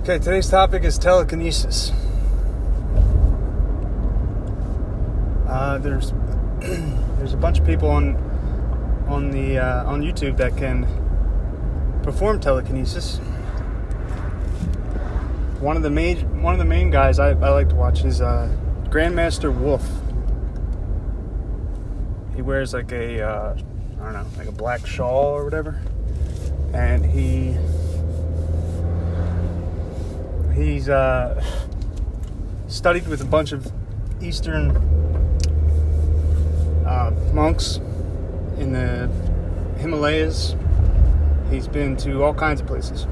Okay, today's topic is telekinesis. There's a bunch of people on YouTube that can perform telekinesis. One of the main guys I like to watch is Grandmaster Wolf. He wears like a like a black shawl or whatever, and he's studied with a bunch of Eastern monks in the Himalayas. He's been to all kinds of places.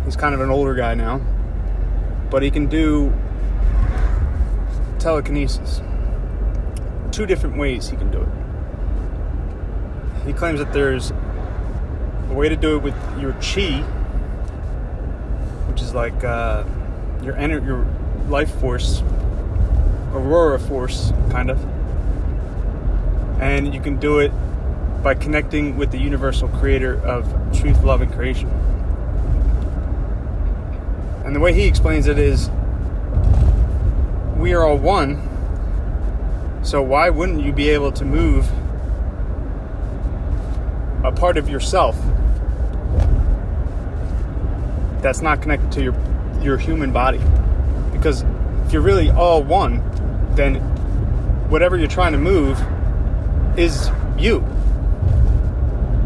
He's kind of an older guy now, but he can do telekinesis. 2 different ways he can do it. He claims that there's a way to do it with your chi, which is like your life force, aurora force, kind of. And you can do it by connecting with the universal creator of truth, love, and creation. And the way he explains it is, we are all one, so why wouldn't you be able to move a part of yourself that's not connected to your human body? Because if you're really all one, then whatever you're trying to move is you.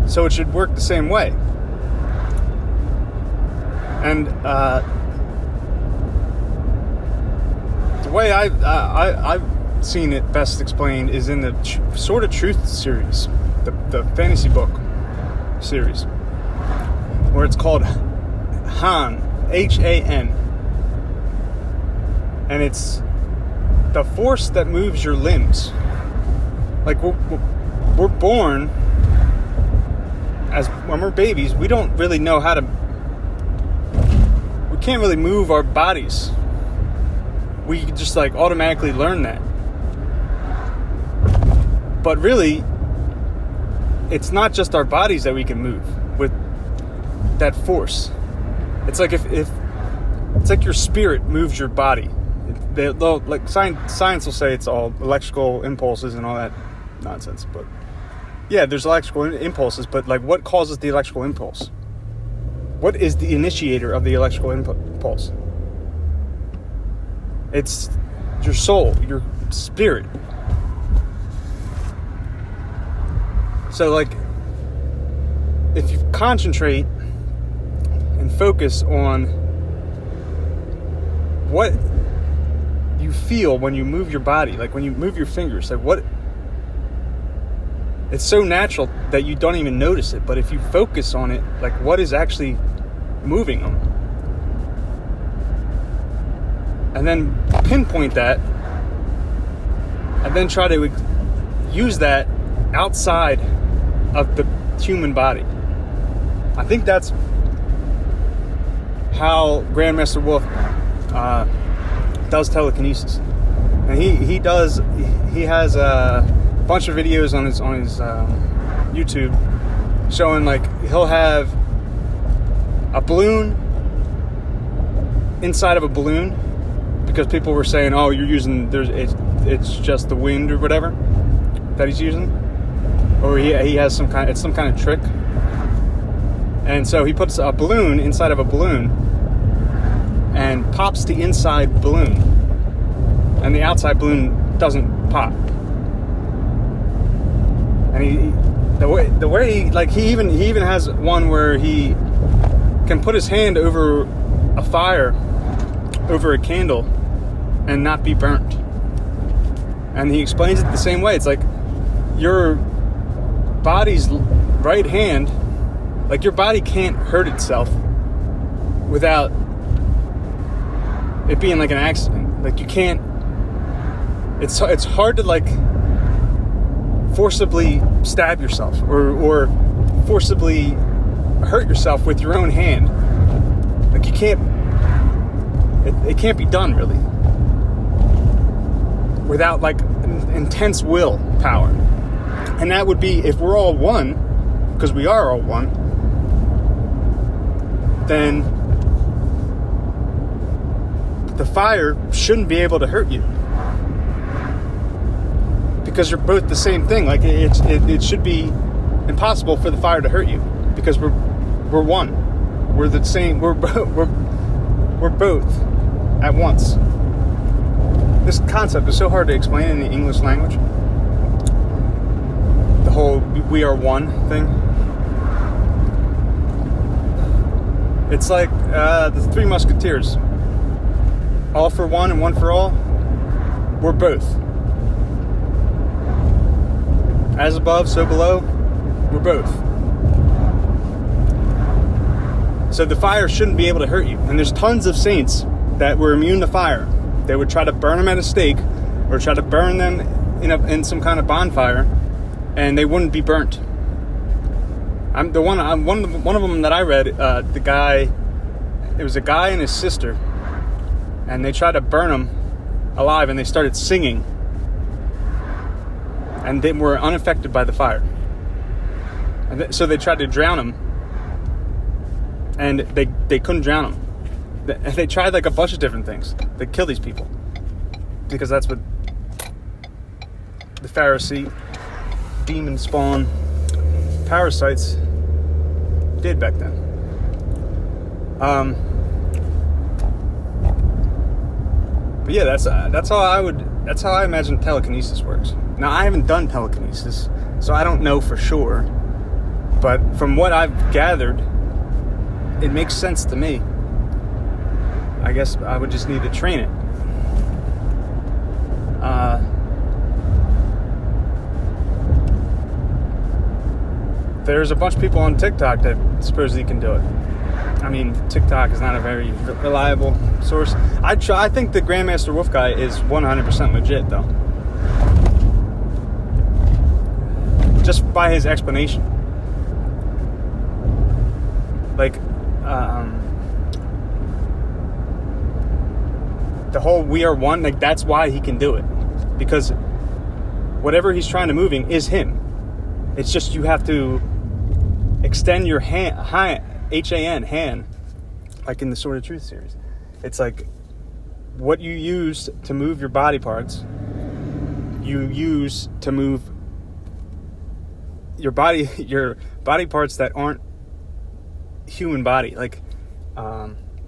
So it should work the same way. And the way I've seen it best explained is in the Sword of Truth series, the fantasy book series, where it's called Han, H-A-N. And it's the force that moves your limbs. Like, we're born when we're babies, we don't really know how to, we can't really move our bodies. We just like automatically learn that. But really, it's not just our bodies that we can move with that force. It's like if it's like your spirit moves your body. Like science will say it's all electrical impulses and all that nonsense, but yeah, there's electrical impulses, but like, what causes the electrical impulse? What is the initiator of the electrical impulse? It's your soul, your spirit. So like, if you concentrate and focus on what you feel when you move your body, like when you move your fingers, like what, it's so natural that you don't even notice it. But if you focus on it, like what is actually moving them, and then pinpoint that, and then try to use that outside of the human body. I think that's how Grandmaster Wolf does telekinesis. And he has a bunch of videos on his YouTube showing, like, he'll have a balloon inside of a balloon, because people were saying, oh, you're using, it's just the wind or whatever that he's using, or he has some kind of trick. And so he puts a balloon inside of a balloon and pops the inside balloon, and the outside balloon doesn't pop. And the way he even has one where he can put his hand over a fire, over a candle, and not be burnt. And he explains it the same way. It's like your body's right hand, like your body can't hurt itself without it being like an accident. Like, you can't, it's hard to like forcibly stab yourself or forcibly hurt yourself with your own hand. Like, you can't, it can't be done really without like intense will power. And that would be, if we're all one, because we are all one, then the fire shouldn't be able to hurt you. Because you're both the same thing. Like, it should be impossible for the fire to hurt you. Because we're one. We're the same. We're both at once. This concept is so hard to explain in the English language. The whole "we are one" thing. It's like the Three Musketeers. All for one and one for all. We're both. As above, so below. We're both. So the fire shouldn't be able to hurt you. And there's tons of saints that were immune to fire. They would try to burn them at a stake, or try to burn them in some kind of bonfire, and they wouldn't be burnt. One of them that I read. The guy, it was a guy and his sister, and they tried to burn him alive, and they started singing, and they were unaffected by the fire. And so they tried to drown him, and they couldn't drown him. They tried like a bunch of different things to kill these people, because that's what the Pharisee demon spawn parasites did back then. But yeah, that's how I imagine telekinesis works. Now, I haven't done telekinesis, so I don't know for sure, but from what I've gathered, it makes sense to me. I guess I would just need to train it. There's a bunch of people on TikTok that supposedly can do it. I mean, TikTok is not a very reliable source. I think the Grandmaster Wolf guy is 100% legit, though. Just by his explanation. Like, the whole "we are one," like, that's why he can do it. Because whatever he's trying to moving is him. It's just you have to extend your hand, H-A-N, hand, like in the Sword of Truth series. It's like what you use to move your body parts, you use to move your body parts that aren't human body. Like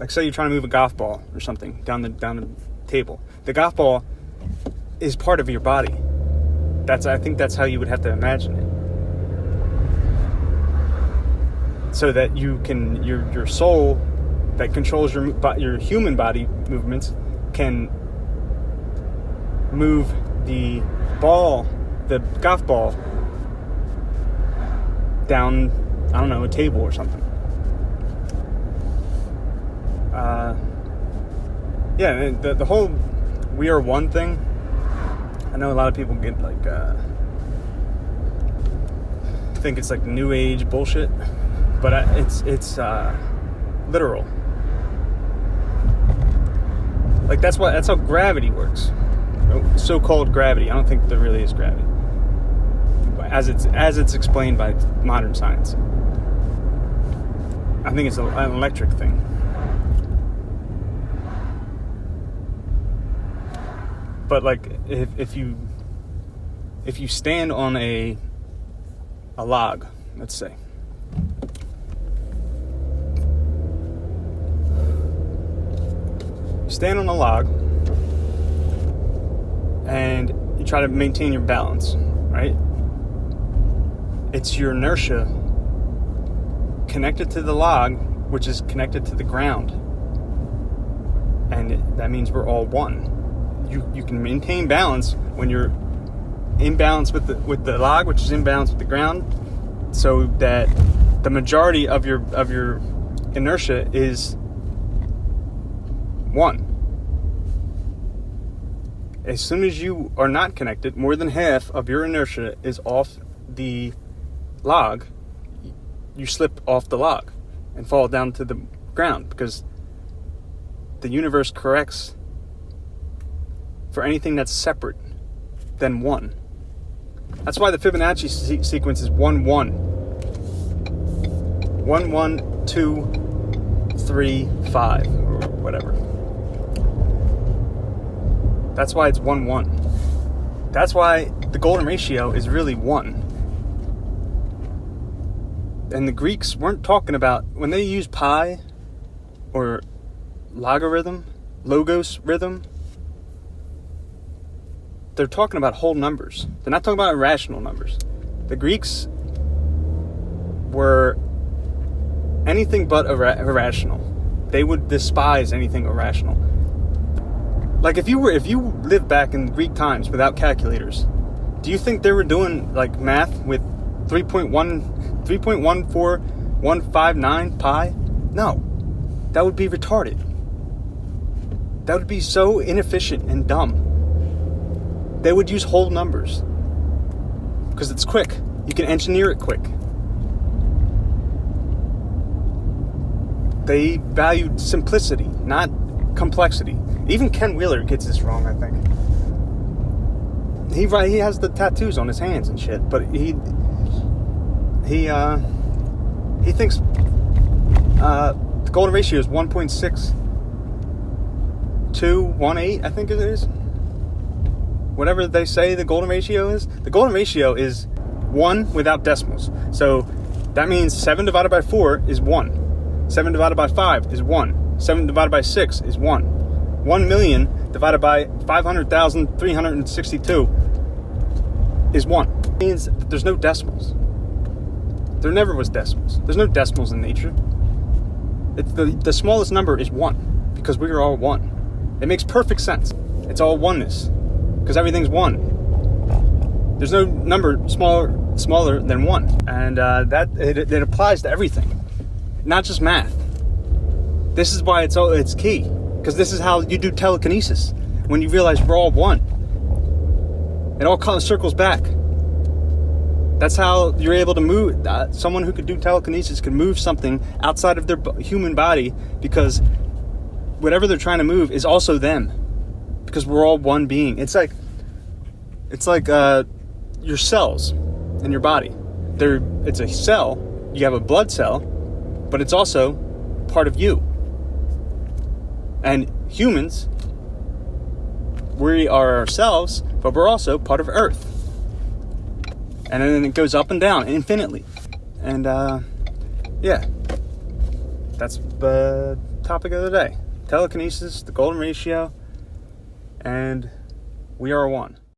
say you're trying to move a golf ball or something down the table. The golf ball is part of your body. I think that's how you would have to imagine it. So that you can, your soul that controls your human body movements can move the golf ball down, I don't know, a table or something. Yeah, the whole "we are one" thing, I know a lot of people get like, think it's like new age bullshit, but it's literal. Like that's how gravity works. So-called gravity. I don't think there really is gravity, as it's explained by modern science. I think it's an electric thing. But like if you stand on a log, let's say, you stand on a log and you try to maintain your balance, right? It's your inertia connected to the log, which is connected to the ground, and that means we're all one. You can maintain balance when you're in balance with the log, which is in balance with the ground, so that the majority of your inertia is one. As soon as you are not connected, more than half of your inertia is off the log. You slip off the log and fall down to the ground, because the universe corrects for anything that's separate than one. That's why the Fibonacci sequence is 1 1 1 1 2 3, 5, or whatever. That's why it's 1, 1. That's why the golden ratio is really 1. And the Greeks weren't talking about, when they use pi or logos rhythm, they're talking about whole numbers. They're not talking about irrational numbers. The Greeks were anything but irrational. They would despise anything irrational. Like if you lived back in Greek times without calculators, do you think they were doing like math with 3.14159 pi? No. That would be retarded. That would be so inefficient and dumb. They would use whole numbers because it's quick. You can engineer it quick. They valued simplicity, not complexity. Even Ken Wheeler gets this wrong, I think. He has the tattoos on his hands and shit, but he thinks the golden ratio is 1.6218, I think it is. Whatever they say the golden ratio is. The golden ratio is 1 without decimals. So that means 7 divided by 4 is 1. 7 divided by 5 is 1. 7 divided by 6 is 1. 1 million divided by 500,362 is 1. It means that there's no decimals. There never was decimals. There's no decimals in nature. The smallest number is 1 because we are all 1. It makes perfect sense. It's all oneness because everything's 1. There's no number smaller than 1, and that it applies to everything, not just math. This is why it's key, because this is how you do telekinesis. When you realize we're all 1, it all kind of circles back. That's how you're able to move. Someone who could do telekinesis can move something outside of their human body because whatever they're trying to move is also them, because we're all one being. It's like your cells in your body. It's a cell. You have a blood cell, but it's also part of you. And humans, we are ourselves, but we're also part of Earth. And then it goes up and down infinitely. And yeah, that's the topic of the day. Telekinesis, the golden ratio, and we are one.